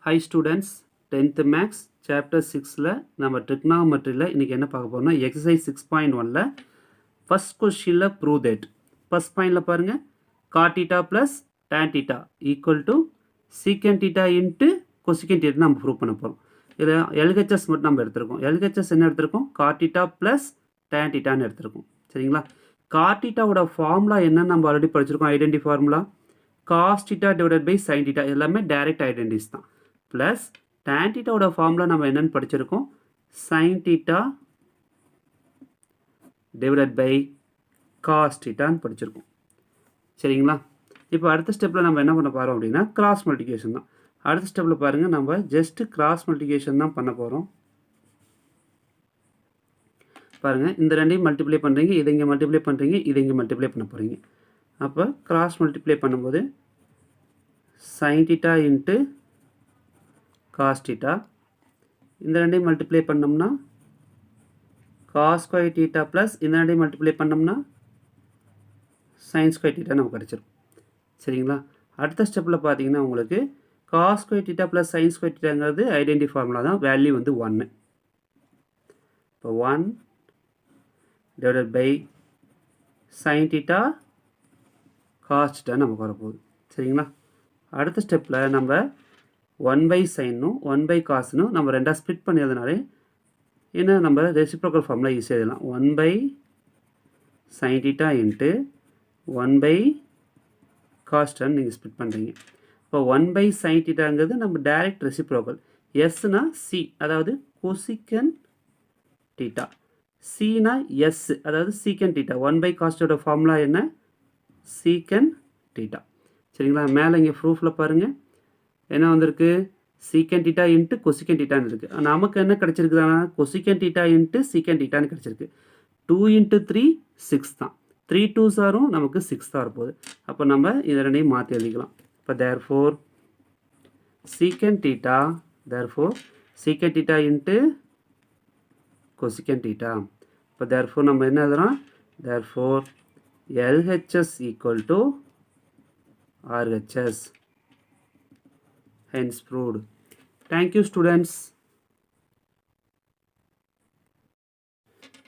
Hi students, 10th Maths Chapter 6ல நம்ம trigonometryல இன்னைக்கு என்ன பார்க்க போறோம்னா exercise 6.1ல first questionல prove that first pointல பாருங்க cot theta plus tan theta equal to secant theta into cosecant theta நம்ம prove பண்ண போறோம். இதுல LHS மட்டும் நம்ம எடுத்துருக்கோம். LHS என்ன எடுத்துருக்கோம்? cot theta plus tan theta ன்னு எடுத்துருக்கோம். சரிங்களா? cot theta ஓட ஃபார்முலா என்ன நம்ம ஆல்ரெடி படிச்சிருக்கோம். Identity formula cos theta divided by sin theta எல்லாமே டைரக்ட் ஐடென்டிஸ் தான். ப்ளஸ் tan theta ஓட ஃபார்முலா நம்ம என்னன்னு படிச்சிருக்கோம். sin theta divided by cos theta ன்னு படிச்சிருக்கோம். சரிங்களா? இப்போ அடுத்த ஸ்டெப்பில் நம்ம என்ன பண்ண போகிறோம் அப்படின்னா கிராஸ் மல்டிகேஷன் தான். அடுத்த ஸ்டெப்பில் பாருங்கள் நம்ம ஜஸ்ட் கிராஸ் மல்டிகேஷன் தான் பண்ண போகிறோம். பாருங்கள் இந்த ரெண்டையும் மல்டிப்ளை பண்ணுறீங்க, இதை இங்கே மல்டிப்ளை பண்ணுறீங்க, இதை இங்கே மல்டிப்ளை பண்ண போகிறீங்க. அப்போ கிராஸ் மல்டிப்ளை பண்ணும்போது sin theta into cos theta இந்த ரெண்டையும் மல்டிப்ளை பண்ணோம்னா cos square theta ப்ளஸ் இந்த ரெண்டையும் மல்டிப்ளை பண்ணோம்னா sin square theta நமக்கு கிடச்சிரும். சரிங்களா? அடுத்த ஸ்டெப்பில் பார்த்தீங்கன்னா உங்களுக்கு cos square theta plus sin square thetaங்கிறது ஐடென்டி ஃபார்முலா தான். வேல்யூ வந்து 1. இப்போ 1 divided by sin theta cos theta நமக்கு வரப்போகுது. சரிங்களா? அடுத்த ஸ்டெப்பில் நம்ம 1 by சைனும் 1 by காசுனும் நம்ம ரெண்டாக ஸ்ப்ளிட் பண்ணியதுனாலே இன்னும் நம்ம ரெசிப்ரோக்கல் ஃபார்முலா ஈஸியாக எழுதலாம். 1 by sin theta into 1 by cos theta நீங்கள் ஸ்ப்ளிட் பண்ணுறீங்க. இப்போ 1 by sin thetaங்கிறது நம்ம டைரக்ட் ரெசிப்ரோக்கல். எஸ்னா சி அதாவது கொசிகன் theta, சினா எஸ் அதாவது சீக்கன் theta. 1 by cos theta formula என்ன? சீக்கன் theta. சரிங்களா? மேலே இங்கே ப்ரூஃபில் பாருங்கள் என்ன வந்திருக்கு? சீக்கன் theta இன்ட்டு கொசிக்கன் thetaன்னு இருக்குது. நமக்கு என்ன கிடச்சிருக்குதானா கொசிக்கன் theta இன்ட்டு சீக்கன் thetaன்னு கிடச்சிருக்கு. 2 இன்ட்டு 3 6 தான். 3 2s ஆரும் நமக்கு 6 தான் வரப்போகுது. அப்போ நம்ம இதை ரெண்டையும் மாற்றி எழுதிக்கலாம். இப்போ therefore சீக்கன் theta சீக்கன் theta இன்ட்டு கொசிக்கன் theta. இப்போ therefore நம்ம என்ன எழுதுறோம்? therefore LHS equal to RHS. Hence proved. Thank you students.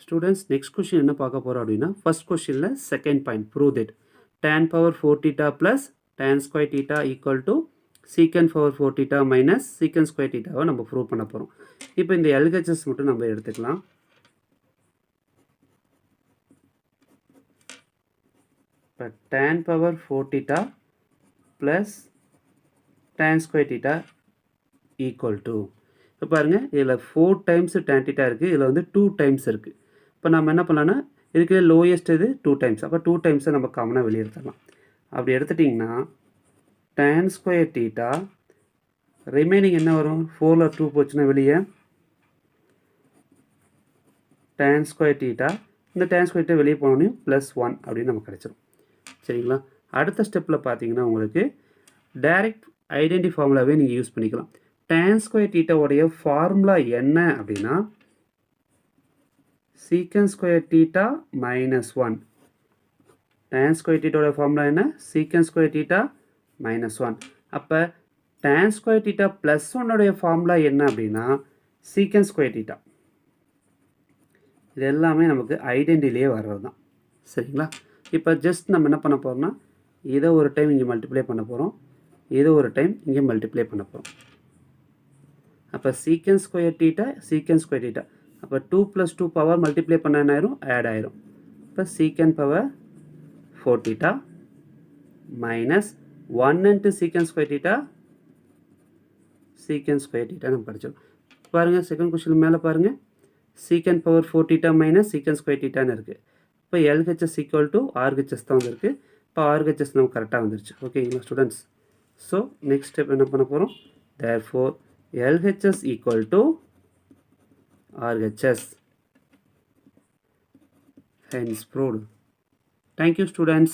Students next question என்ன பார்க்க போறோம் அப்படின்னா first questionல second point prove that tan power 4 theta plus tan square theta equal to secant power 4 theta minus secant square theta வை நம்ம prove பண்ண போறோம். இப்போ இந்த LHS மட்டும் நம்ம எடுத்துக்கலாம். இப்போ tan power 4 theta plus tan square theta equal to இப்போ பாருங்கள் இதில் 4 times tan theta இருக்குது, இதில் வந்து 2 times இருக்குது. இப்போ நம்ம என்ன பண்ணலான்னா இதுக்கு லோயஸ்ட் இது 2 times. அப்போ 2 times நம்ம காமனாக வெளியே எடுத்துடலாம். அப்படி எடுத்துட்டிங்கன்னா tan square theta ரிமைனிங் என்ன வரும்? 4ல் 2 போச்சுன்னா வெளியே tan square theta இந்த tan square theta வெளியே போனோடனே +1 அப்படின்னு நமக்கு கிடைச்சிடும். சரிங்களா? அடுத்த ஸ்டெப்பில் பார்த்தீங்கன்னா உங்களுக்கு டைரக்ட் ஐடென்டி ஃபார்முலாவே நீங்கள் யூஸ் பண்ணிக்கலாம். tan square theta உடைய ஃபார்முலா என்ன அப்படின்னா secant square theta minus 1. tan square theta உடைய ஃபார்முலா என்ன? secant square theta minus 1. அப்போ tan square theta plus 1 உடைய ஃபார்முலா என்ன அப்படின்னா secant square theta. இது எல்லாமே நமக்கு ஐடென்டிலேயே வர்றது தான். சரிங்களா? இப்போ ஜஸ்ட் நம்ம என்ன பண்ண போகிறோம்னா இதை ஒரு டைம் இங்கே மல்டிப்ளை பண்ண போகிறோம், இதை ஒரு டைம் இங்கே மல்டிப்ளை பண்ண போகிறோம். அப்போ secant square theta secant square theta அப்போ 2 + 2 பவர் மல்டிப்ளை பண்ண என்ன ஆயிரும்? ஆட் ஆயிரும். இப்போ secant power 4 theta minus 1 into secant square theta secant square theta நம்ம படிச்சிடும். பாருங்கள் செகண்ட் கொஸ்டின் மேலே பாருங்கள் secant power 4 theta minus secant square thetaன்னு இருக்குது. இப்போ LHS equal to RHS தான் வந்துருக்கு. இப்போ RHS நமக்கு கரெக்டாக வந்துருச்சு. ஓகேங்களா ஸ்டூடெண்ட்ஸ்? ஸோ நெக்ஸ்ட் ஸ்டெப் என்ன பண்ண போகிறோம்? therefore LHS equal to RHS. Hence proved. Thank you students.